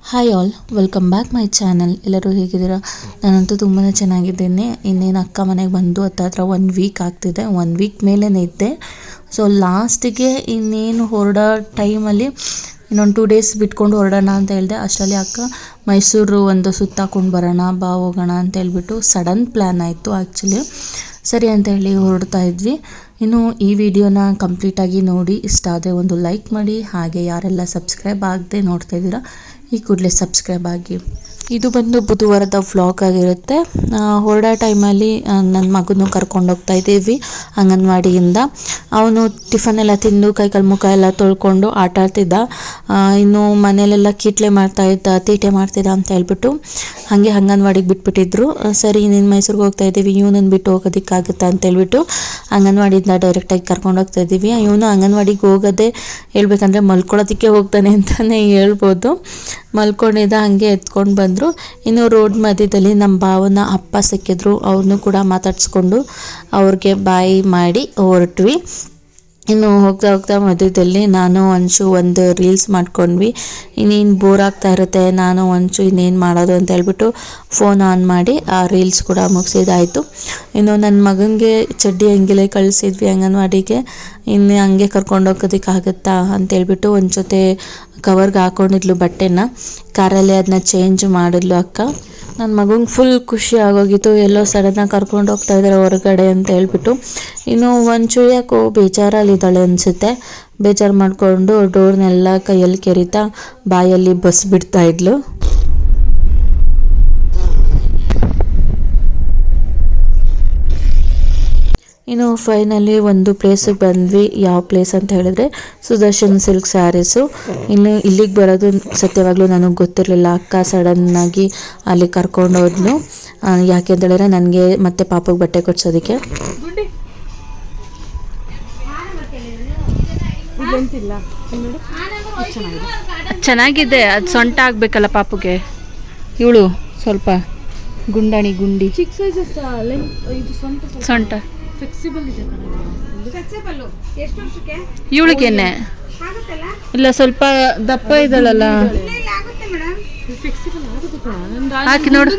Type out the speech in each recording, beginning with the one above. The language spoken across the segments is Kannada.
Hi all, welcome back my channel. ಎಲ್ಲರೂ ಹೇಗಿದ್ದೀರಾ? ನಾನಂತೂ ತುಂಬಾ ಚೆನ್ನಾಗಿದ್ದೇನೆ. ಇನ್ನೇನು ಅಕ್ಕ ಮನೆಗೆ ಬಂದು ಹತ್ರ 1 ವೀಕ್ ಆಗ್ತಿದೆ. 1 ವೀಕ್ ಮೇಲೇ ಇದ್ದೆ. ಸೊ ಲಾಸ್ಟಿಗೆ ಇನ್ನೇನು ಹೊರಡೋ ಟೈಮಲ್ಲಿ ಇನ್ನೊಂದು 2 ಡೇಸ್ ಬಿಟ್ಕೊಂಡು ಹೊರಡೋಣ ಅಂತ ಹೇಳಿದೆ. ಅಷ್ಟರಲ್ಲಿ ಅಕ್ಕ ಮೈಸೂರು ಒಂದು ಸುತ್ತಾಕೊಂಡು ಬರೋಣ ಬಾ ಹೋಗೋಣ ಅಂತ ಹೇಳ್ಬಿಟ್ಟು ಸಡನ್ ಪ್ಲ್ಯಾನ್ ಆಯಿತು. ಆ್ಯಕ್ಚುಲಿ ಸರಿ ಅಂತ ಹೇಳಿ ಹೊರಡ್ತಾ ಇದ್ವಿ. ಇನ್ನು ಈ ವಿಡಿಯೋನ ಕಂಪ್ಲೀಟಾಗಿ ನೋಡಿ ಇಷ್ಟ ಆದರೆ ಒಂದು ಲೈಕ್ ಮಾಡಿ. ಹಾಗೆ ಯಾರೆಲ್ಲ ಸಬ್ಸ್ಕ್ರೈಬ್ ಆಗದೆ ನೋಡ್ತಾ ಇದ್ದೀರಾ ಈ ಕೂಡಲೇ ಸಬ್ಸ್ಕ್ರೈಬ್ ಆಗಿ. ಇದು ಬಂದು ಬುಧವಾರದ ವ್ಲಾಗ್ ಆಗಿರುತ್ತೆ. ಹೊರಡೋ ಟೈಮಲ್ಲಿ ನನ್ನ ಮಗನೂ ಕರ್ಕೊಂಡು ಹೋಗ್ತಾ ಇದ್ದೀವಿ ಅಂಗನವಾಡಿಯಿಂದ. ಅವನು ಟಿಫನ್ ಎಲ್ಲ ತಿಂದು ಕೈಕಾಲು ಮುಖ ಎಲ್ಲ ತೊಳ್ಕೊಂಡು ಆಟ ಆಡ್ತಿದ್ದ. ಇನ್ನು ಮನೇಲೆಲ್ಲ ಕೀಟ್ಲೆ ಮಾಡ್ತಾಯಿದ್ದ, ತೀಟೆ ಮಾಡ್ತಿದ್ದ ಅಂತ ಹೇಳ್ಬಿಟ್ಟು ಹಾಗೆ ಅಂಗನವಾಡಿಗೆ ಬಿಟ್ಬಿಟ್ಟಿದ್ರು. ಸರಿ ನೀನು ಮೈಸೂರಿಗೆ ಹೋಗ್ತಾ ಇದ್ದೀವಿ, ಇವನನ್ನು ಬಿಟ್ಟು ಹೋಗೋದಕ್ಕಾಗುತ್ತಾ ಅಂತ ಹೇಳ್ಬಿಟ್ಟು ಅಂಗನವಾಡಿಯಿಂದ ಡೈರೆಕ್ಟಾಗಿ ಕರ್ಕೊಂಡು ಹೋಗ್ತಾ ಇದ್ದೀವಿ. ಇವನು ಅಂಗನವಾಡಿಗೆ ಹೋಗೋದೇ ಹೇಳ್ಬೇಕಂದ್ರೆ ಮಲ್ಕೊಳ್ಳೋದಕ್ಕೆ ಹೋಗ್ತಾನೆ ಅಂತಲೇ ಹೇಳ್ಬೋದು. ಮಲ್ಕೊಂಡಿದ್ದ, ಹಾಗೆ ಎತ್ಕೊಂಡು ಬಂದರು. ಇನ್ನು ರೋಡ್ ಮಧ್ಯದಲ್ಲಿ ನಮ್ಮ ಭಾವನ ಅಪ್ಪ ಸಿಕ್ಕಿದ್ರು. ಅವ್ರನ್ನೂ ಕೂಡ ಮಾತಾಡಿಸ್ಕೊಂಡು ಅವ್ರಿಗೆ ಬಾಯ್ ಮಾಡಿ ಹೊರಟ್ವಿ. ಇನ್ನು ಹೋಗ್ತಾ ಹೋಗ್ತಾ ಮಧ್ಯದಲ್ಲಿ ನಾನು ಒಂದು ರೀಲ್ಸ್ ಮಾಡ್ಕೊಂಡ್ವಿ. ಇನ್ನೇನು ಬೋರ್ ಆಗ್ತಾ ಇರುತ್ತೆ, ನಾನು ಇನ್ನೇನು ಮಾಡೋದು ಅಂತ ಹೇಳ್ಬಿಟ್ಟು ಫೋನ್ ಆನ್ ಮಾಡಿ ಆ ರೀಲ್ಸ್ ಕೂಡ ಮುಗಿಸಿದಾಯಿತು. ಇನ್ನು ನನ್ನ ಮಗನಿಗೆ ಚಡ್ಡಿ ಅಂಗಿಲೆ ಕಳಿಸಿದ್ವಿ ಅಂಗನವಾಡಿಗೆ. ಇನ್ನು ಹಂಗೆ ಕರ್ಕೊಂಡು ಹೋಗೋದಕ್ಕಾಗುತ್ತಾ ಅಂತೇಳ್ಬಿಟ್ಟು ಒಂದು ಜೊತೆ ಕವರ್ಗೆ ಹಾಕೊಂಡಿದ್ಲು ಬಟ್ಟೆನ. ಕಾರಲ್ಲಿ ಅದನ್ನ ಚೇಂಜ್ ಮಾಡಿದ್ಲು ಅಕ್ಕ. ನನ್ನ ಮಗಂಗೆ ಫುಲ್ ಖುಷಿ ಆಗೋಗಿತ್ತು, ಎಲ್ಲೋ ಸಡನ್ನಾಗಿ ಕರ್ಕೊಂಡು ಹೋಗ್ತಾ ಇದ್ದಾರೆ ಹೊರಗಡೆ ಅಂತ ಹೇಳ್ಬಿಟ್ಟು. ಇನ್ನು ಒಂಚೂರು ಯಾಕೋ ಬೇಜಾರಲ್ಲಿದ್ದಾಳೆ ಅನಿಸುತ್ತೆ. ಬೇಜಾರು ಮಾಡಿಕೊಂಡು ಡೋರ್ನೆಲ್ಲ ಕೈಯಲ್ಲಿ ಕೆರಿತಾ ಬಾಯಲ್ಲಿ ಬಸ್ ಬಿಡ್ತಾ ಇದ್ಲು. ಇನ್ನು ಫೈನಲಿ ಒಂದು ಪ್ಲೇಸಿಗೆ ಬಂದ್ವಿ. ಯಾವ ಪ್ಲೇಸ್ ಅಂತ ಹೇಳಿದ್ರೆ ಸುದರ್ಶನ್ ಸಿಲ್ಕ್ ಸ್ಯಾರೀಸು. ಇನ್ನು ಇಲ್ಲಿಗೆ ಬರೋದು ಸತ್ಯವಾಗ್ಲೂ ನನಗೆ ಗೊತ್ತಿರಲಿಲ್ಲ. ಅಕ್ಕ ಸಡನ್ನಾಗಿ ಅಲ್ಲಿ ಕರ್ಕೊಂಡು ಹೋದ್ಲು. ಯಾಕೆ ಅಂತ ಹೇಳಿದ್ರೆ ನನಗೆ ಮತ್ತೆ ಪಾಪಗೆ ಬಟ್ಟೆ ಕೊಡ್ಸೋದಕ್ಕೆ. ಚೆನ್ನಾಗಿದೆ, ಅದು ಸೊಂಟ ಆಗಬೇಕಲ್ಲ ಪಾಪುಗೆ. ಇವಳು ಸ್ವಲ್ಪ ಗುಂಡಿ ಸೊಂಟ ಇವಳಿಗೇನೆ ಇಲ್ಲ, ಸ್ವಲ್ಪ ದಪ್ಪ ಇದಳಲ್ಲ. ಹಾಕಿ ನೋಡು.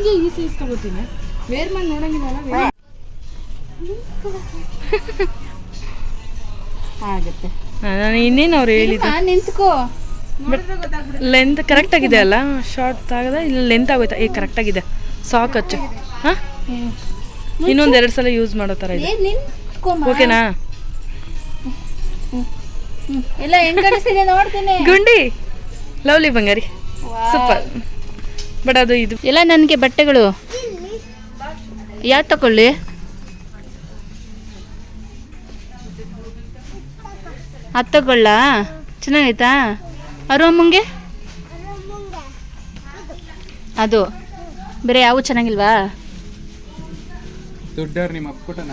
ಇನ್ನೇನು ಅವ್ರು ಹೇಳಿದ್ದು ನಿಂತ್ಕೋ. ಲೆಂತ್ ಕರೆಕ್ಟ್ ಆಗಿದೆ ಅಲ್ಲ, ಶಾರ್ಟ್ ಆಗದ ಇಲ್ಲ ಲೆಂತ್ ಆಗೋಯ್ತಾ? ಈಗ ಕರೆಕ್ಟ್ ಆಗಿದೆ. ಸಾಕ್ ಹಚ್ಚು. ಹಾಂ, ಇನ್ನೊಂದು 2 ಸಲ ಯೂಸ್ ಮಾಡೋ ಥರ ಇದೆ. ಓಕೆನಾ? ಎಲ್ಲ ಹೆಂಗಡಿಸ್ತಿದೆ ನೋಡ್ತೀನಿ. ಗುಂಡಿ ಲವ್ಲಿ ಬಂಗಾರಿ ಸೂಪರ್. ಬಟ್ ಅದು ಇದು ಎಲ್ಲ ನನಗೆ ಬಟ್ಟೆಗಳು ಯಾವ್ದು ತಗೊಳ್ಳಿ? ಅದು ತಗೊಳ್ಳ? ಚೆನ್ನಾಗೈತಾ? ಅಮ್ಮಂಗೆ ಅದು ಬೇರೆ ಯಾವ ಚೆನ್ನಾಗಿಲ್ವಾ? ದುಡ್ಡವ್ರು ನಿಮ್ಮ ಅಪ್ಪುಟನ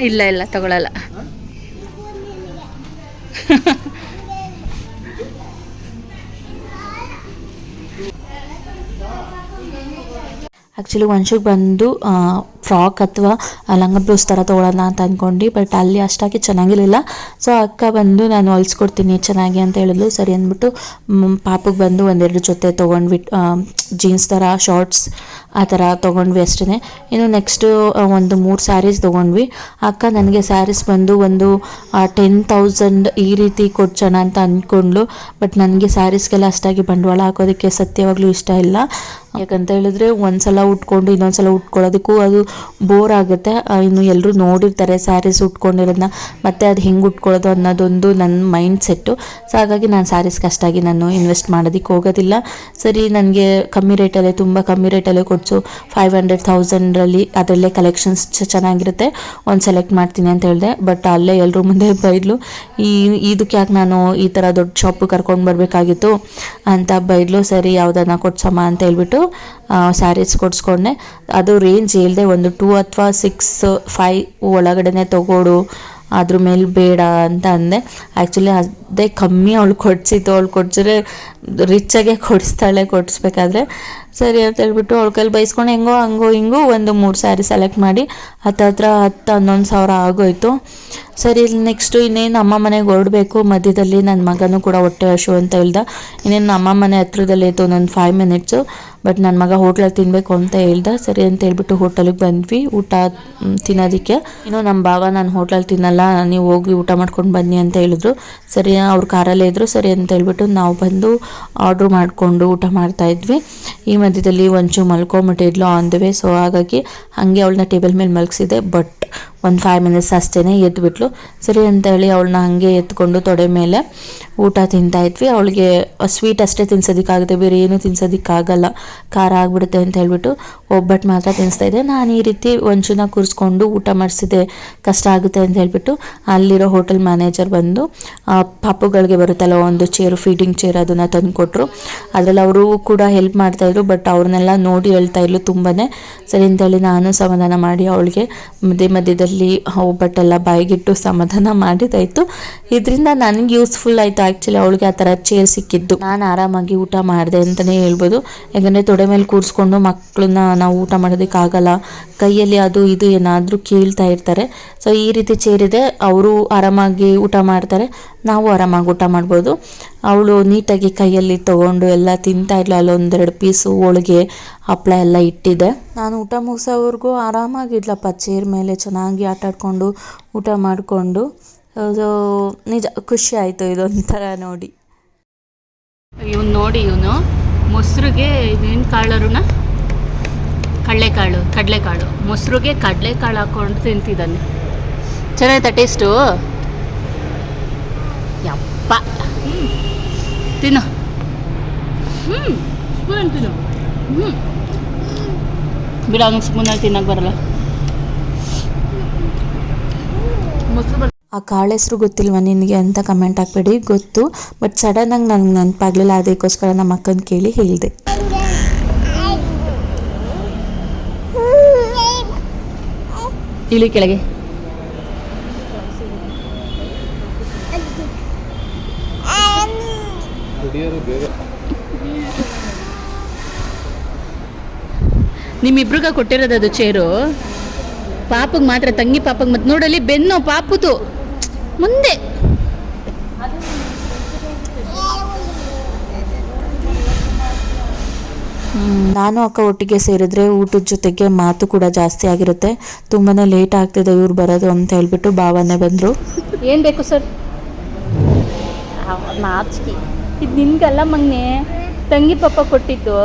ಇಲ್ಲ ತಗೊಳ್ಳಲ್ಲ. ಆ್ಯಕ್ಚುಲಿ ಒಂಚೂಗೆ ಬಂದು ಫ್ರಾಕ್ ಅಥವಾ ಲಂಗ ಬ್ಲೌಸ್ ಥರ ತೊಗೊಳ್ಳೋಣ ಅಂತ ಅಂದ್ಕೊಂಡು, ಬಟ್ ಅಲ್ಲಿ ಅಷ್ಟಾಗಿ ಚೆನ್ನಾಗಿರಲಿಲ್ಲ. ಸೊ ಅಕ್ಕ ಬಂದು ನಾನು ಹೊಲ್ಸ್ಕೊಡ್ತೀನಿ ಚೆನ್ನಾಗಿ ಅಂತ ಹೇಳಿದ್ಲು. ಸರಿ ಅಂದ್ಬಿಟ್ಟು ಪಾಪಗೆ ಬಂದು 1-2 ಜೊತೆ ತೊಗೊಂಡ್ವಿ. ಜೀನ್ಸ್ ಥರ ಶಾರ್ಟ್ಸ್ ಆ ಥರ ತೊಗೊಂಡ್ವಿ ಅಷ್ಟೇ. ಇನ್ನು ನೆಕ್ಸ್ಟು 3 ಸ್ಯಾರೀಸ್ ತೊಗೊಂಡ್ವಿ. ಅಕ್ಕ ನನಗೆ ಸ್ಯಾರೀಸ್ ಬಂದು ಒಂದು 10,000 ಈ ರೀತಿ ಕೊಡ್ಸೋಣ ಅಂತ ಅಂದ್ಕೊಂಡ್ಲು. ಬಟ್ ನನಗೆ ಸ್ಯಾರೀಸ್ಗೆಲ್ಲ ಅಷ್ಟಾಗಿ ಬಂಡವಾಳ ಹಾಕೋದಕ್ಕೆ ಸತ್ಯವಾಗ್ಲೂ ಇಷ್ಟ ಇಲ್ಲ. ಯಾಕಂತ ಹೇಳಿದ್ರೆ ಒಂದ್ಸಲ ಉಟ್ಕೊಂಡು ಇನ್ನೊಂದ್ಸಲ ಉಟ್ಕೊಳ್ಳೋದಕ್ಕೂ ಅದು ಬೋರ್ ಆಗುತ್ತೆ. ಇನ್ನು ಎಲ್ಲರೂ ನೋಡಿರ್ತಾರೆ ಸ್ಯಾರೀಸ್ ಉಟ್ಕೊಂಡಿರೋದನ್ನ, ಮತ್ತೆ ಅದು ಹೆಂಗೆ ಉಟ್ಕೊಳ್ಳೋದು ಅನ್ನೋದೊಂದು ನನ್ನ ಮೈಂಡ್ ಸೆಟ್ಟು. ಸೊ ಹಾಗಾಗಿ ನಾನು ಸ್ಯಾರೀಸ್ಗೆ ಅಷ್ಟಾಗಿ ನಾನು ಇನ್ವೆಸ್ಟ್ ಮಾಡೋದಕ್ಕೆ ಹೋಗೋದಿಲ್ಲ. ಸರಿ ನನಗೆ ತುಂಬ ಕಮ್ಮಿ ರೇಟಲ್ಲೇ ಕೊಡಿಸು, 500,000 ಅದರಲ್ಲೇ ಕಲೆಕ್ಷನ್ಸ್ ಚೆನ್ನಾಗಿರುತ್ತೆ, ಒಂದು ಸೆಲೆಕ್ಟ್ ಮಾಡ್ತೀನಿ ಅಂತ ಹೇಳಿದೆ. ಬಟ್ ಅಲ್ಲೇ ಎಲ್ಲರೂ ಮುಂದೆ ಬೈದ್ಲು. ಇದಕ್ಕೆ ಯಾಕೆ ನಾನು ಈ ಥರ ದೊಡ್ಡ ಶಾಪಿಗೆ ಕರ್ಕೊಂಡು ಬರಬೇಕಾಗಿತ್ತು ಅಂತ ಬೈದ್ಲು. ಸರಿ ಯಾವುದನ್ನ ಕೊಡ್ಸಮ್ಮ ಅಂತ ಹೇಳ್ಬಿಟ್ಟು ಸ್ಯಾರೀಸ್ ಕೊಡಿಸ್ಕೊಂಡೆ. ಅದು ರೇಂಜ್ ಹೇಳ್ದೆ, ಒಂದು 2 ಅಥವಾ 6, 5 ಒಳಗಡೆ ತೊಗೊಡು ಅದ್ರ ಮೇಲೆ ಬೇಡ ಅಂತ ಅಂದೆ. ಆ್ಯಕ್ಚುಲಿ ಅದೇ ಕಮ್ಮಿ ಅವಳು ಕೊಡಿಸಿದ್ದು, ಅವಳು ಕೊಡ್ಸಿದ್ರೆ ರಿಚ್ಚಾಗೆ ಕೊಡಿಸ್ಬೇಕಾದ್ರೆ ಸರಿ ಅಂತ ಹೇಳ್ಬಿಟ್ಟು ಅವಳ ಕೈಲಿ ಬೈಸ್ಕೊಂಡು ಹಂಗೋ ಹಿಂಗೋ ಒಂದು 3 ಸ್ಯಾರಿ ಸೆಲೆಕ್ಟ್ ಮಾಡಿ ಹತ್ರ 10-11 ಸಾವಿರ ಆಗೋಯ್ತು. ಸರಿ ನೆಕ್ಸ್ಟು ಇನ್ನೇನು ಅಮ್ಮ ಮನೆಗೆ ಹೊರಡಬೇಕು. ಮಧ್ಯದಲ್ಲಿ ನನ್ನ ಮಗನೂ ಕೂಡ ಹೊಟ್ಟೆ ಹಶು ಅಂತ ಹೇಳ್ದ. ಇನ್ನೇನು ಅಮ್ಮ ಮನೆ ಹತ್ರದಲ್ಲೇ ಇತ್ತು ಒಂದೊಂದು 5 ಮಿನಿಟ್ಸು. ಬಟ್ ನನ್ನ ಮಗ ಹೋಟ್ಲಲ್ಲಿ ತಿನ್ನಬೇಕು ಅಂತ ಹೇಳ್ದ. ಸರಿ ಅಂತ ಹೇಳ್ಬಿಟ್ಟು ಹೋಟೆಲಿಗೆ ಬಂದ್ವಿ ಊಟ ತಿನ್ನೋದಕ್ಕೆ. ಇನ್ನು ನಮ್ಮ ಭಾವ ನಾನು ಹೋಟ್ಲಲ್ಲಿ ತಿನ್ನಲ್ಲ, ನೀವು ಹೋಗಿ ಊಟ ಮಾಡ್ಕೊಂಡು ಬನ್ನಿ ಅಂತ ಹೇಳಿದ್ರು. ಸರಿ ಅವ್ರು ಕಾರಲ್ಲೇ ಇದ್ದರು. ಸರಿ ಅಂತ ಹೇಳ್ಬಿಟ್ಟು ನಾವು ಬಂದು ಆರ್ಡ್ರ್ ಮಾಡಿಕೊಂಡು ಊಟ ಮಾಡ್ತಾಯಿದ್ವಿ. ಈ ಮಧ್ಯದಲ್ಲಿ ಒಂಚೂರು ಮಲ್ಕೊಂಬಿಟ್ಟಿದ್ಲು ಆನ್ ದ ವೇ. ಸೊ ಹಾಗಾಗಿ ಹಾಗೆ ಅವಳನ್ನ ಟೇಬಲ್ ಮೇಲೆ ಮಲಗಿಸಿದೆ. ಬಟ್ ಒಂದು 5 ಮಿನಿಟ್ಸ್ ಅಷ್ಟೇ ಎದ್ಬಿಟ್ಲು. ಸರಿ ಅಂತ ಹೇಳಿ ಅವಳನ್ನ ಹಾಗೆ ಎತ್ಕೊಂಡು ತೊಡೆ ಮೇಲೆ ಊಟ ತಿಂತಾಯಿದ್ವಿ. ಅವಳಿಗೆ ಸ್ವೀಟ್ ಅಷ್ಟೇ ತಿನ್ಸೋದಕ್ಕಾಗುತ್ತೆ, ಬೇರೆ ಏನೂ ತಿನ್ಸೋದಕ್ಕಾಗಲ್ಲ, ಖಾರ ಆಗಿಬಿಡುತ್ತೆ ಅಂತ ಹೇಳ್ಬಿಟ್ಟು ಒಬ್ಬಟ್ಟು ಮಾತ್ರ ತಿನ್ನಿಸ್ತಾಯಿದ್ದೆ. ನಾನು ಈ ರೀತಿ ಒಂಚೂನ ಕೂರಿಸ್ಕೊಂಡು ಊಟ ಮಾಡಿಸಿದೆ, ಕಷ್ಟ ಆಗುತ್ತೆ ಅಂತ ಹೇಳ್ಬಿಟ್ಟು ಅಲ್ಲಿರೋ ಹೋಟೆಲ್ ಮ್ಯಾನೇಜರ್ ಬಂದು ಪಾಪುಗಳಿಗೆ ಬರುತ್ತಲ್ಲ ಒಂದು ಚೇರು, ಫೀಡಿಂಗ್ ಚೇರ್, ಅದನ್ನು ತಂದು ಕೊಟ್ಟರು. ಅದರಲ್ಲಿ ಅವರು ಕೂಡ ಹೆಲ್ಪ್ ಮಾಡ್ತಾಯಿದ್ರು. ಬಟ್ ಅವ್ರನ್ನೆಲ್ಲ ನೋಡಿ ಹೇಳ್ತಾಯಿದ್ಲು ತುಂಬಾ. ಸರಿ ಅಂತೇಳಿ ನಾನು ಸಮಾಧಾನ ಮಾಡಿ ಅವಳಿಗೆ ಮಧ್ಯದಲ್ಲಿ ಒಬ್ಬಟ್ಟೆಲ್ಲ ಬಾಯಿಗಿಟ್ಟು ಸಮಾಧಾನ ಮಾಡಿದಾಯಿತು. ಇದರಿಂದ ನನಗೆ ಯೂಸ್ಫುಲ್ ಆಯಿತು. ಆ್ಯಕ್ಚುಲಿ ಅವಳಿಗೆ ಆ ಥರ ಚೇರ್ ಸಿಕ್ಕಿದ್ದು ನಾನು ಆರಾಮಾಗಿ ಊಟ ಮಾಡಿದೆ ಅಂತಲೇ ಹೇಳ್ಬೋದು. ಯಾಕಂದರೆ ತೊಡೆ ಮೇಲೆ ಕೂರಿಸ್ಕೊಂಡು ಮಕ್ಕಳನ್ನ ನಾವು ಊಟ ಮಾಡೋದಕ್ಕಾಗಲ್ಲ, ಕೈಯಲ್ಲಿ ಅದು ಇದು ಏನಾದರೂ ಕೀಳ್ತಾ ಇರ್ತಾರೆ. ಸೊ ಈ ರೀತಿ ಚೇರಿದೆ, ಅವರು ಆರಾಮಾಗಿ ಊಟ ಮಾಡ್ತಾರೆ, ನಾವು ಆರಾಮಾಗಿ ಊಟ ಮಾಡ್ಬೋದು. ಅವಳು ನೀಟಾಗಿ ಕೈಯಲ್ಲಿ ತೊಗೊಂಡು ಎಲ್ಲ ತಿಂತಾ ಇರಲಿಲ್ಲ. ಅಲ್ಲೊಂದೆರಡು ಪೀಸು ಹೋಳಿಗೆ ಹಪ್ಪಳ ಎಲ್ಲ ಇಟ್ಟಿದೆ. ನಾನು ಊಟ ಮುಗಿಸೋವರೆಗೂ ಆರಾಮಾಗಿದ್ಲಪ್ಪ ಚೇರ್ ಮೇಲೆ, ಚೆನ್ನಾಗಿ ಆಟ ಆಡ್ಕೊಂಡು ಊಟ ಮಾಡಿಕೊಂಡು. ಅದು ನಿಜ ಖುಷಿ ಆಯಿತು ಇದೊಂಥರ ನೋಡಿ. ಇವನು ನೋಡಿ, ಇವನು ಮೊಸರಿಗೆ ಇದೇನು ಕಾಳರುಣ, ಕಡಲೆಕಾಳು ಮೊಸರಿಗೆ ಕಡಲೆಕಾಳು ಹಾಕ್ಕೊಂಡು ತಿಂತಿದ್ದಾನೆ. ಚೆನ್ನಾಯ್ತಾ ಟೇಸ್ಟು? ಯಪ್ಪ, ತಿನ್ನು. ಸ್ಪೂನ್ ತಿನ್ನು. ಬಿಡ, ಅವನಿಗೆ ಸ್ಪೂನಲ್ಲಿ ತಿನ್ನಕ್ಕೆ ಬರಲ್ಲ. ಮೊಸರು ಆ ಕಾಳು ಹೆಸರು ಗೊತ್ತಿಲ್ವ ನಿನಗೆ ಅಂತ ಕಮೆಂಟ್ ಹಾಕ್ಬೇಡಿ, ಗೊತ್ತು. ಬಟ್ ಸಡನ್ನಾಗಿ ನನಗೆ ನೆನಪಾಗಲಿಲ್ಲ, ಅದಕ್ಕೋಸ್ಕರ ನಮ್ಮ ಅಕ್ಕನ ಕೇಳಿ ಹೇಳಿದೆ. ಇಳಿ ಕೆಳಗೆ. ನಿಮ್ಮಿಬ್ರಿಗ ಕೊಟ್ಟಿರೋದು ಅದು ಚೇರು. ಪಾಪಗೆ ಮಾತ್ರ, ತಂಗಿ ಪಾಪಗೆ ಮತ್ತೆ ನೋಡಲ್ಲಿ ಬೆನ್ನು ಪಾಪುದು ಮುಂದೆ. ನಾನು ಅಕ್ಕ ಒಟ್ಟಿಗೆ ಸೇರಿದ್ರೆ ಊಟದ ಜೊತೆಗೆ ಮಾತು ಕೂಡ ಜಾಸ್ತಿ ಆಗಿರುತ್ತೆ. ತುಂಬಾ ಲೇಟ್ ಆಗ್ತಿದೆ ಇವ್ರು ಬರೋದು ಅಂತ ಹೇಳ್ಬಿಟ್ಟು ಭಾವನೆ ಬಂದರು. ಏನು ಬೇಕು ಸರ್? ನಾಚಿಕೆ. ಇದು ನಿನ್ಗಲ್ಲ ಮಗ್ನೆ, ತಂಗಿ ಪಾಪ ಕೊಟ್ಟಿದ್ದು.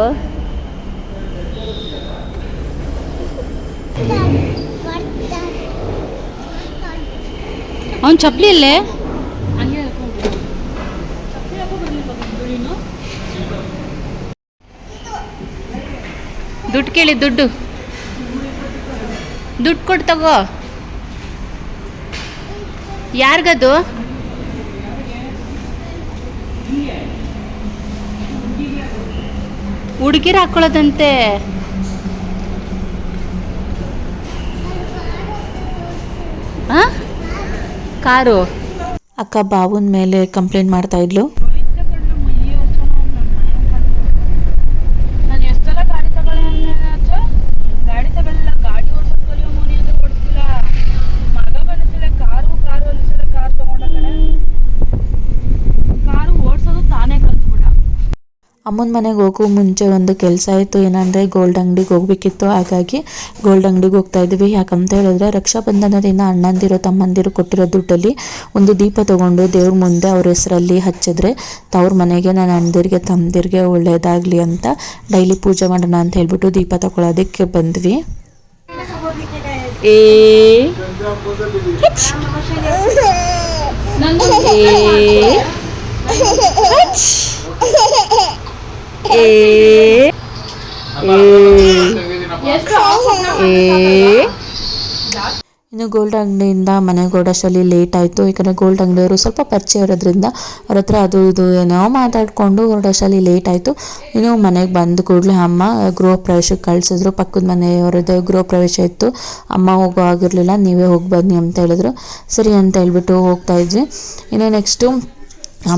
ಅವನು ಚಪ್ಪಲಿ ಇಲ್ಲೇ. ದುಡ್ಡು ಕೇಳಿ, ದುಡ್ಡು ಕೊಟ್ಟು ತಗೋ. ಯಾರಿಗದು? ಹುಡುಗಿರು ಹಾಕೊಳ್ಳೋದಂತೆ. ಕಾರು. ಅಕ್ಕ ಬಾವನ ಮೇಲೆ ಕಂಪ್ಲೇಂಟ್ ಮಾಡ್ತಾ ಇದ್ಲು. ಅಮ್ಮನ ಮನೆಗೆ ಹೋಗೋ ಮುಂಚೆ ಒಂದು ಕೆಲಸ ಇತ್ತು. ಏನಂದರೆ ಗೋಲ್ಡ್ ಅಂಗಡಿಗೆ ಹೋಗ್ಬೇಕಿತ್ತು. ಹಾಗಾಗಿ ಗೋಲ್ಡ್ ಅಂಗಡಿಗೆ ಹೋಗ್ತಾ ಇದ್ವಿ. ಯಾಕಂತ ಹೇಳಿದ್ರೆ ರಕ್ಷಾಬಂಧನದಿಂದ ಅಣ್ಣಂದಿರು ತಮ್ಮಂದಿರು ಕೊಟ್ಟಿರೋ ದುಡ್ಡಲ್ಲಿ ಒಂದು ದೀಪ ತೊಗೊಂಡು ದೇವ್ರ ಮುಂದೆ ಅವ್ರ ಹೆಸರಲ್ಲಿ ಹಚ್ಚಿದ್ರೆ ತವ್ರ ಮನೆಗೆ ನನ್ನ ಅಣ್ಣದಿರಿಗೆ ತಮ್ಮದಿರಿಗೆ ಒಳ್ಳೇದಾಗಲಿ ಅಂತ ಡೈಲಿ ಪೂಜೆ ಮಾಡೋಣ ಅಂತ ಹೇಳ್ಬಿಟ್ಟು ದೀಪ ತಗೊಳ್ಳೋದಕ್ಕೆ ಬಂದ್ವಿ. ಇನ್ನು ಗೋಲ್ಡ್ ಅಂಗಡಿಯಿಂದ ಮನೆಗೆ ಹೊರಡೋಷ್ಟರಲ್ಲಿ ಲೇಟ್ ಆಯಿತು. ಯಾಕಂದರೆ ಗೋಲ್ಡ್ ಅಂಗಡಿಯವರು ಸ್ವಲ್ಪ ಪರಿಚಯ ಇರೋದ್ರಿಂದ ಅವ್ರ ಹತ್ರ ಅದು ಇದು ಏನೋ ಮಾತಾಡಿಕೊಂಡು ಹೊರಡೋಷ್ಟರಲ್ಲಿ ಲೇಟ್ ಆಯಿತು. ಇನ್ನು ಮನೆಗೆ ಬಂದ ಕೂಡಲೇ ಅಮ್ಮ ಗೃಹ ಪ್ರವೇಶಕ್ಕೆ ಕಳಿಸಿದ್ರು. ಪಕ್ಕದ ಮನೆಯವರದ್ದು ಗೃಹ ಪ್ರವೇಶ ಇತ್ತು. ಅಮ್ಮ ಹೋಗೋ ಆಗಿರಲಿಲ್ಲ, ನೀವೇ ಹೋಗಿ ಬನ್ನಿ ಅಂತ ಹೇಳಿದ್ರು. ಸರಿ ಅಂತ ಹೇಳ್ಬಿಟ್ಟು ಹೋಗ್ತಾಯಿದ್ವಿ. ಇನ್ನು ನೆಕ್ಸ್ಟು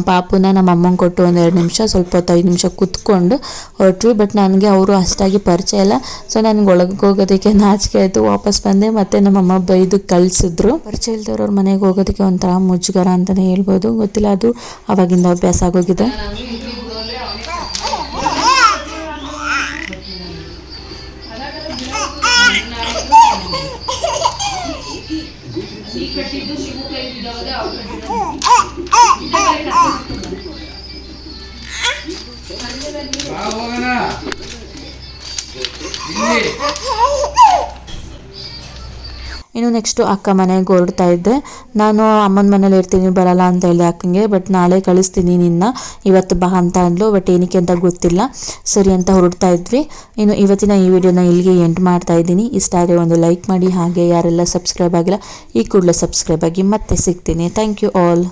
ಪಾಪುನ ನಮ್ಮ ಅಮ್ಮಂಗೆ ಕೊಟ್ಟು ಒಂದು 2 ನಿಮಿಷ ಸ್ವಲ್ಪ ಹೊತ್ತು 5 ನಿಮಿಷ ಕೂತ್ಕೊಂಡು ಹೊರಟ್ವಿ. ಬಟ್ ನನಗೆ ಅವರು ಅಷ್ಟಾಗಿ ಪರಿಚಯ ಇಲ್ಲ, ಸೊ ನನಗೆ ಒಳಗೆ ಹೋಗೋದಕ್ಕೆ ನಾಚಿಕೆ ಆಯಿತು. ವಾಪಸ್ ಬಂದೆ, ಮತ್ತು ನಮ್ಮಮ್ಮ ಬೈದು ಕಳಿಸಿದ್ರು. ಪರಿಚಯ ಇಲ್ದವ್ರವ್ರ ಮನೆಗೆ ಹೋಗೋದಕ್ಕೆ ಒಂಥರ ಮುಜುಗರ ಅಂತಲೇ ಹೇಳ್ಬೋದು. ಗೊತ್ತಿಲ್ಲ, ಅದು ಅವಾಗಿಂದ ಅಭ್ಯಾಸ ಆಗೋಗಿದೆ. ಇನ್ನು ನೆಕ್ಸ್ಟು ಅಕ್ಕ ಮನೆಗೆ ಹೊರಡ್ತಾ ಇದ್ದೆ. ನಾನು ಅಮ್ಮನ ಮನೇಲಿ ಇರ್ತೀನಿ, ಬರಲ್ಲ ಅಂತ ಹೇಳಿದೆ ಅಕ್ಕಂಗೆ. ಬಟ್ ನಾಳೆ ಕಳಿಸ್ತೀನಿ ನಿನ್ನ, ಇವತ್ತು ಬಾ ಅಂತ ಅಂದ್ಲು. ಬಟ್ ಏನಕ್ಕೆ ಅಂತ ಗೊತ್ತಿಲ್ಲ. ಸರಿ ಅಂತ ಹೊರಡ್ತಾ ಇದ್ವಿ. ಇನ್ನು ಇವತ್ತಿನ ಈ ವಿಡಿಯೋನ ಇಲ್ಲಿಗೆ ಎಂಡ್ ಮಾಡ್ತಾ ಇದ್ದೀನಿ. ಇಷ್ಟ ಆದರೆ ಒಂದು ಲೈಕ್ ಮಾಡಿ, ಹಾಗೆ ಯಾರೆಲ್ಲ ಸಬ್ಸ್ಕ್ರೈಬ್ ಆಗಿಲ್ಲ ಈ ಕೂಡಲೇ ಸಬ್ಸ್ಕ್ರೈಬ್ ಆಗಿ. ಮತ್ತೆ ಸಿಗ್ತೀನಿ. Thank you all.